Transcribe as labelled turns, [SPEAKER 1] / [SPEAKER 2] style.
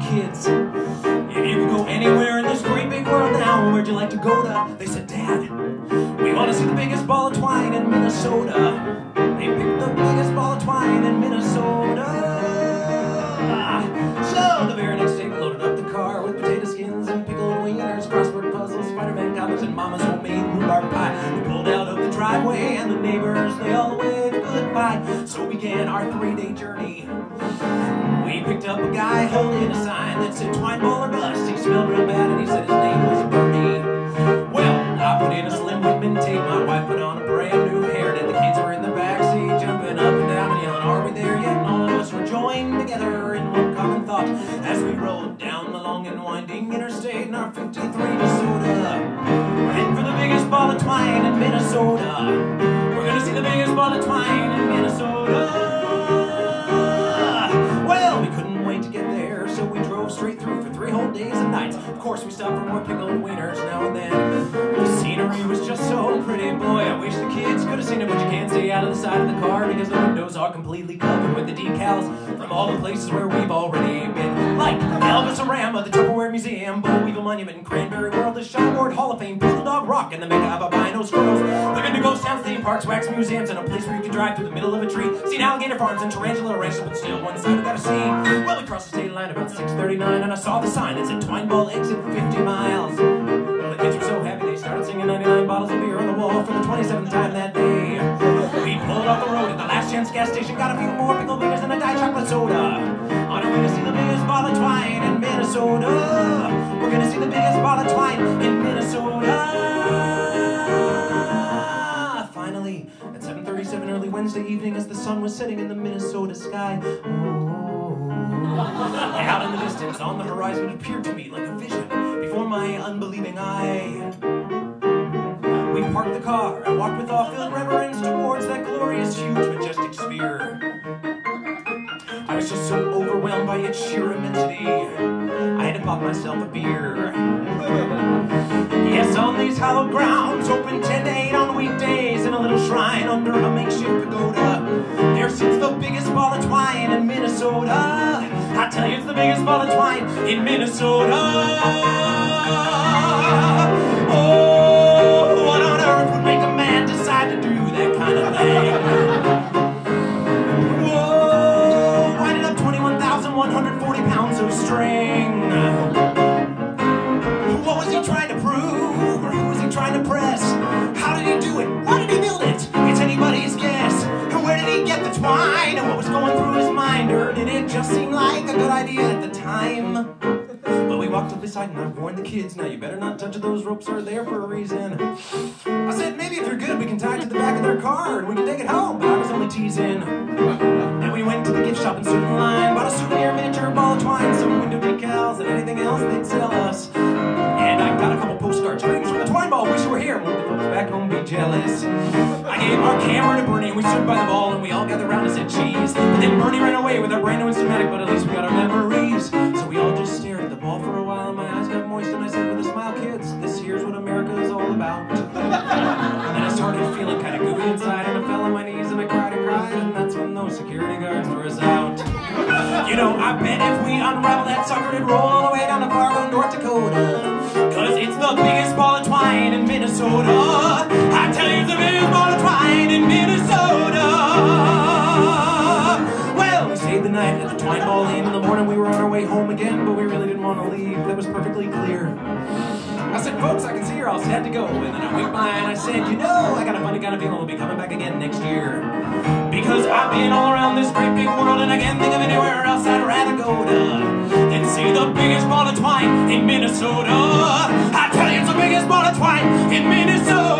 [SPEAKER 1] kids, if you could go anywhere in this great big world now, where'd you like to go to? They said, Dad, we want to see the biggest ball of twine in Minnesota. They picked the biggest ball of twine in Minnesota. So the very next day we loaded up the car with potato skins and pickled wieners, crossword puzzles, Spider-Man comics, and Mama's homemade rhubarb pie. We pulled out of the driveway and the neighbors, they all waved goodbye. So began our 3-day journey. We picked up a guy holding a sign that said Twine ball or bust. He smelled real bad and he said his name was Bernie. Well, I put in a slim Whitman tape, my wife put on a brand new hairnet. The kids were in the backseat jumping up and down and yelling, are we there yet? And all of us were joined together in one common thought as we rode down the long and winding interstate in our 53 Minnesota. Heading for the biggest ball of twine in Minnesota. We're gonna see the biggest ball of twine in Minnesota. Well, we couldn't wait to get there, so we drove straight through for 3 whole days and nights. Of course, we stopped for more pickled wieners now and then. The scenery was just so pretty, boy. I wish the kids could have seen it, but you can't see out of the side of the car because the windows are completely covered with the decals from all the places where we've already been. Like Elvis Arama, the Tupperware Museum, Bo Weevil Monument, and Cranberry World, the Shuffleboard Hall of Fame, Poodle Dog Rock, and the Mecca of albino squirrels. We've been to ghost towns, theme parks, wax museums, and a place where you can drive through the middle of a tree. Seen alligator farms and tarantula ranches, but still one side we gotta see. Well, we crossed the state line about 6:39, and I saw the sign that said Twine ball exit 50 miles. Well, the kids were so happy they started singing 99 bottles of beer on the wall for the 27th time that day. We pulled off the road at the last chance gas station, got a few more pickled wieners and a diet chocolate soda. On our way to see the biggest ball of twine in Minnesota. We're gonna see the biggest ball of twine in Minnesota. Finally, at 7:37 early Wednesday evening, as the sun was setting in the Minnesota sky, out in the distance, on the horizon, it appeared to me like a vision before my unbelieving eye. We parked the car and walked with awe-filled reverence towards that glorious, huge, majestic sphere. I was just so overwhelmed by its sheer immensity, I had to pop myself a beer. Yes, on these hallowed grounds, open 10 to 8 on weekdays, in a little shrine under a makeshift pagoda, there sits the biggest ball of twine in Minnesota. I tell you, it's the biggest ball of twine in Minnesota. Oh, what on earth would make a man decide to do that kind of thing? Whoa, winding up 21,140 pounds of string. What was he trying to prove? Or who was he trying to press? How did he do it? Why did he build it? It's anybody's guess. And where did he get the twine? And what was going through his mind? Or did it just seem like a good idea at the time? But we walked up beside and I warned the kids, now you better not touch those ropes, are there for a reason. I said, maybe if you're good, we can tie it to the back of their car and we can take it home. But I was only teasing. And we went to the gift shop and stood in line, bought a souvenir miniature ball of twine, some window decals, and anything else they'd sell us. And I got a couple postcards, greetings from the Twine ball, wish you were here, won't the folks back home be jealous? I gave our camera to Bernie, we stood by the ball and we all gathered around and said cheese. But then Bernie ran away with our brand new instrumentic, but at least we got our memories. So we all just stared at the ball for a while and my eyes got moist and I said with a smile, kids, this here's what America is all about. And then I started feeling kind of gooey inside and I fell on my knees and I cried and that's when those security guards threw us out. You know, I bet if we unravel that sucker, it'd roll all the way down to Fargo, North Dakota. Cause it's the biggest ball of twine in Minnesota. I tell you, it's the biggest ball of twine in Minnesota. Well, we stayed the night at the Twine Ball Inn. In the morning we were on our way home again, but we really didn't want to leave. That was perfectly clear. I said, folks, I can see you're all sad to go. And then I winked my eye and I said, you know, I got a funny kind of feeling we'll be coming back again next year. Because I've been all around this great big world and I can't think of anywhere else I'd rather go to than see the biggest ball of twine in Minnesota. I tell you, it's the biggest ball of twine in Minnesota.